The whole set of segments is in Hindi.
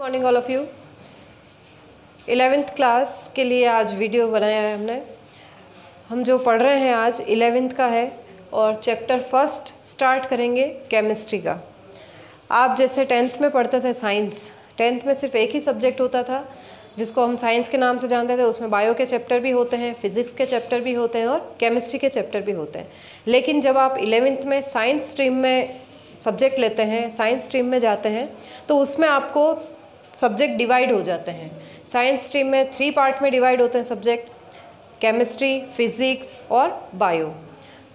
Morning all of you. 11th class के लिए आज वीडियो बनाया है हमने। हम जो पढ़ रहे हैं आज 11th का है और चैप्टर फर्स्ट स्टार्ट करेंगे केमिस्ट्री का। आप जैसे 10th में पढ़ते थे साइंस, 10th में सिर्फ एक ही सब्जेक्ट होता था जिसको हम साइंस के नाम से जानते थे। उसमें बायो के चैप्टर भी होते हैं, फिज़िक्स के चैप्टर भी होते हैं और केमिस्ट्री के चैप्टर भी होते हैं। लेकिन जब आप 11th में साइंस स्ट्रीम में सब्जेक्ट लेते हैं, साइंस स्ट्रीम में जाते हैं, तो उसमें आपको सब्जेक्ट डिवाइड हो जाते हैं। साइंस स्ट्रीम में 3 पार्ट में डिवाइड होते हैं सब्जेक्ट, केमिस्ट्री, फिज़िक्स और बायो।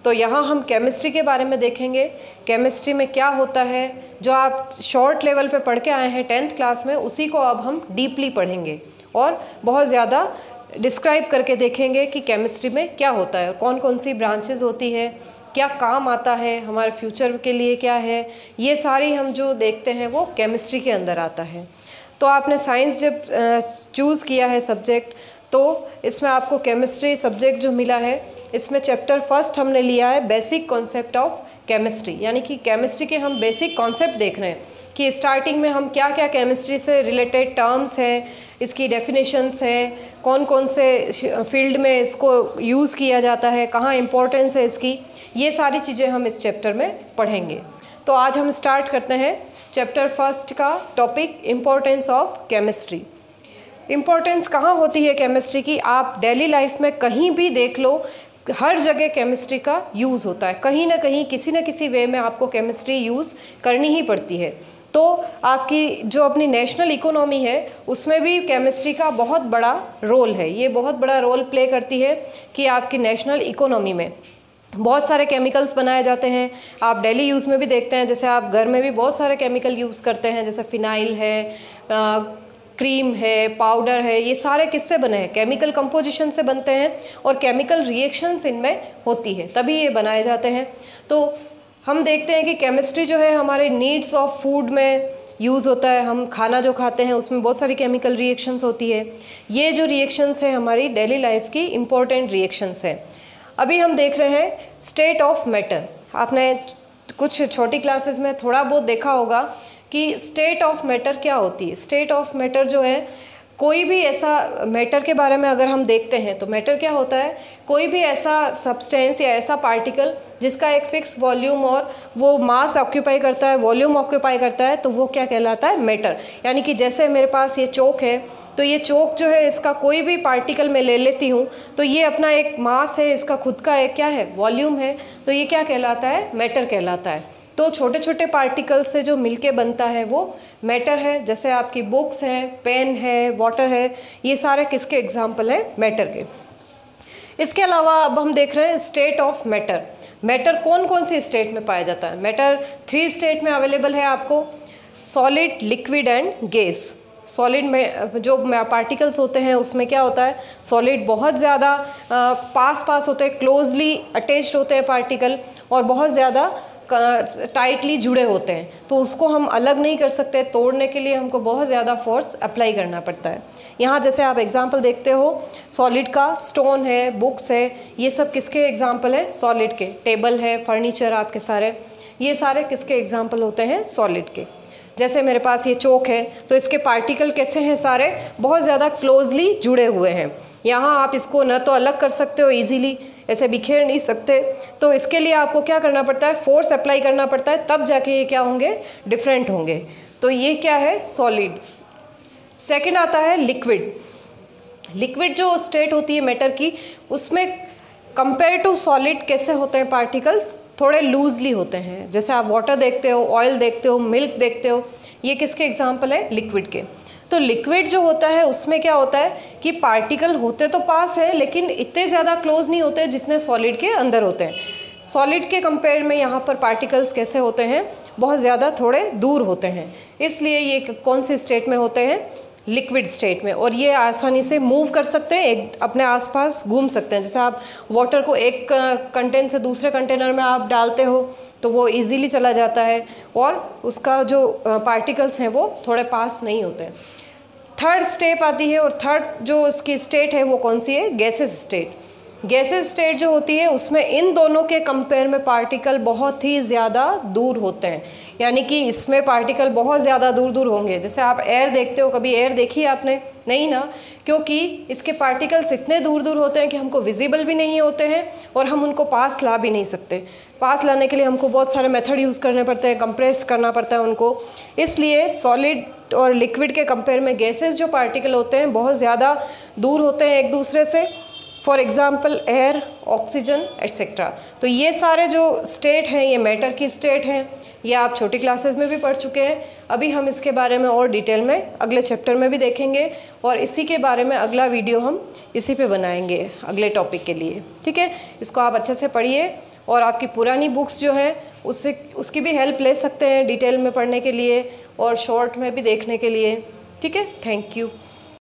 तो यहाँ हम केमिस्ट्री के बारे में देखेंगे। केमिस्ट्री में क्या होता है, जो आप शॉर्ट लेवल पे पढ़ के आए हैं 10th क्लास में, उसी को अब हम डीपली पढ़ेंगे और बहुत ज़्यादा डिस्क्राइब करके देखेंगे कि केमिस्ट्री में क्या होता है, कौन कौन सी ब्रांचेस होती है, क्या काम आता है, हमारे फ्यूचर के लिए क्या है। ये सारी हम जो देखते हैं वो केमिस्ट्री के अंदर आता है। तो आपने साइंस जब चूज़ किया है सब्जेक्ट, तो इसमें आपको केमिस्ट्री सब्जेक्ट जो मिला है, इसमें चैप्टर फर्स्ट हमने लिया है बेसिक कॉन्सेप्ट ऑफ केमिस्ट्री, यानी कि केमिस्ट्री के हम बेसिक कॉन्सेप्ट देख रहे हैं कि स्टार्टिंग में हम क्या क्या केमिस्ट्री से रिलेटेड टर्म्स हैं, इसकी डेफिनेशंस हैं, कौन कौन से फील्ड में इसको यूज़ किया जाता है, कहाँ इम्पोर्टेंस है इसकी, ये सारी चीज़ें हम इस चैप्टर में पढ़ेंगे। तो आज हम स्टार्ट करते हैं चैप्टर फर्स्ट का topic, importance of chemistry. Importance कहाँ होती है केमिस्ट्री की? आप डेली लाइफ में कहीं भी देख लो, हर जगह केमिस्ट्री का यूज़ होता है। कहीं ना कहीं किसी न किसी वे में आपको केमिस्ट्री यूज़ करनी ही पड़ती है। तो आपकी जो अपनी नेशनल इकोनॉमी है, उसमें भी केमिस्ट्री का बहुत बड़ा रोल है। ये बहुत बड़ा रोल प्ले करती है कि आपकी नेशनल इकोनॉमी में बहुत सारे केमिकल्स बनाए जाते हैं। आप डेली यूज़ में भी देखते हैं, जैसे आप घर में भी बहुत सारे केमिकल यूज़ करते हैं, जैसे फिनाइल है, क्रीम है, पाउडर है। ये सारे किससे बने हैं? केमिकल कंपोजिशन से बनते हैं और केमिकल रिएक्शंस इनमें होती है, तभी ये बनाए जाते हैं। तो हम देखते हैं कि केमिस्ट्री जो है हमारे नीड्स ऑफ फूड में यूज़ होता है। हम खाना जो खाते हैं उसमें बहुत सारी केमिकल रिएक्शंस होती है। ये जो रिएक्शंस है हमारी डेली लाइफ की इम्पोर्टेंट रिएक्शंस है। अभी हम देख रहे हैं स्टेट ऑफ मैटर। आपने कुछ छोटी क्लासेस में थोड़ा बहुत देखा होगा कि स्टेट ऑफ मैटर क्या होती है। स्टेट ऑफ मैटर जो है, कोई भी ऐसा मैटर के बारे में अगर हम देखते हैं तो मैटर क्या होता है? कोई भी ऐसा सब्सटेंस या ऐसा पार्टिकल जिसका एक फिक्स वॉल्यूम और वो मास ऑक्यूपाई करता है, वॉल्यूम ऑक्यूपाई करता है, तो वो क्या कहलाता है? मैटर। यानी कि जैसे मेरे पास ये चौक है, तो ये चौक जो है, इसका कोई भी पार्टिकल मैं ले लेती हूँ तो ये अपना एक मास है, इसका खुद का एक क्या है? वॉल्यूम है। तो ये क्या कहलाता है? मैटर कहलाता है। तो छोटे छोटे पार्टिकल्स से जो मिलके बनता है वो मैटर है। जैसे आपकी बुक्स हैं, पेन है, वाटर है, ये सारे किसके एग्जाम्पल हैं? मैटर के। इसके अलावा अब हम देख रहे हैं स्टेट ऑफ मैटर। मैटर कौन कौन सी स्टेट में पाया जाता है? मैटर 3 स्टेट में अवेलेबल है आपको, solid, liquid and gas. Solid में जो पार्टिकल्स होते हैं उसमें क्या होता है? सॉलिड बहुत ज़्यादा पास होते हैं, क्लोजली अटैच्ड होते हैं पार्टिकल, और बहुत ज़्यादा टाइटली जुड़े होते हैं, तो उसको हम अलग नहीं कर सकते। तोड़ने के लिए हमको बहुत ज़्यादा फोर्स अप्लाई करना पड़ता है। यहाँ जैसे आप एग्जांपल देखते हो सॉलिड का, स्टोन है, बुक्स है, ये सब किसके एग्जांपल हैं? सॉलिड के। टेबल है, फर्नीचर आपके सारे, ये सारे किसके एग्जांपल होते हैं? सॉलिड के। जैसे मेरे पास ये चौक है, तो इसके पार्टिकल कैसे हैं? सारे बहुत ज़्यादा क्लोजली जुड़े हुए हैं। यहाँ आप इसको न तो अलग कर सकते हो ईजीली, ऐसे बिखेर नहीं सकते, तो इसके लिए आपको क्या करना पड़ता है? फोर्स अप्लाई करना पड़ता है, तब जाके ये क्या होंगे? डिफरेंट होंगे। तो ये क्या है? सॉलिड। सेकंड आता है लिक्विड। लिक्विड जो स्टेट होती है मैटर की, उसमें कंपेयर टू सॉलिड कैसे होते हैं पार्टिकल्स? थोड़े लूजली होते हैं। जैसे आप वाटर देखते हो, ऑयल देखते हो, मिल्क देखते हो, ये किसके एग्जाम्पल है? लिक्विड के। तो लिक्विड जो होता है उसमें क्या होता है कि पार्टिकल होते तो पास है, लेकिन इतने ज़्यादा क्लोज नहीं होते जितने सॉलिड के अंदर होते हैं। सॉलिड के कंपेयर में यहाँ पर पार्टिकल्स कैसे होते हैं? बहुत ज़्यादा थोड़े दूर होते हैं। इसलिए ये कौन सी स्टेट में होते हैं? लिक्विड स्टेट में। और ये आसानी से मूव कर सकते हैं, एक अपने आसपास घूम सकते हैं। जैसे आप वाटर को एक कंटेनर से दूसरे कंटेनर में आप डालते हो तो वो इजीली चला जाता है, और उसका जो पार्टिकल्स हैं वो थोड़े पास नहीं होते। थर्ड स्टेप आती है, और थर्ड जो उसकी स्टेट है वो कौन सी है? Gases state. गैसेस स्टेट जो होती है उसमें इन दोनों के कंपेयर में पार्टिकल बहुत ही ज़्यादा दूर होते हैं, यानी कि इसमें पार्टिकल बहुत ज़्यादा दूर दूर होंगे। जैसे आप एयर देखते हो, कभी एयर देखी है आपने? नहीं ना, क्योंकि इसके पार्टिकल्स इतने दूर दूर होते हैं कि हमको विजिबल भी नहीं होते हैं और हम उनको पास ला भी नहीं सकते। पास लाने के लिए हमको बहुत सारे मेथड यूज़ करने पड़ते हैं, कंप्रेस करना पड़ता है उनको। इसलिए सॉलिड और लिक्विड के कंपेयर में गैसेस जो पार्टिकल होते हैं बहुत ज़्यादा दूर होते हैं एक दूसरे से। For example air, oxygen etcetera. तो ये सारे जो स्टेट हैं ये मैटर की स्टेट हैं, ये आप छोटी क्लासेस में भी पढ़ चुके हैं। अभी हम इसके बारे में और डिटेल में अगले चैप्टर में भी देखेंगे और इसी के बारे में अगला वीडियो हम इसी पे बनाएंगे अगले टॉपिक के लिए। ठीक है, इसको आप अच्छे से पढ़िए और आपकी पुरानी बुक्स जो हैं उसकी भी हेल्प ले सकते हैं डिटेल में पढ़ने के लिए और शॉर्ट में भी देखने के लिए। ठीक है, थैंक यू।